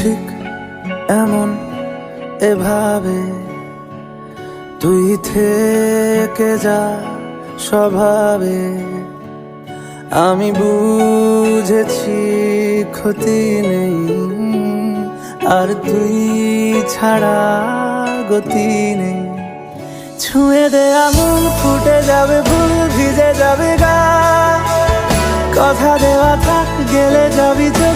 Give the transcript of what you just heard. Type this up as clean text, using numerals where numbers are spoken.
ঠিক এমন এভাবে তুই থেকে যা স্বভাবে। আমি বুঝেছি ক্ষতি নেই, আর তুই ছাড়া গতি নেই। ছুঁয়ে দে আঙুল, ফুটে যাবে ফুল, ভিজে যাবে গা। কথা দেওয়া থাক, গেলে যাবি চোখ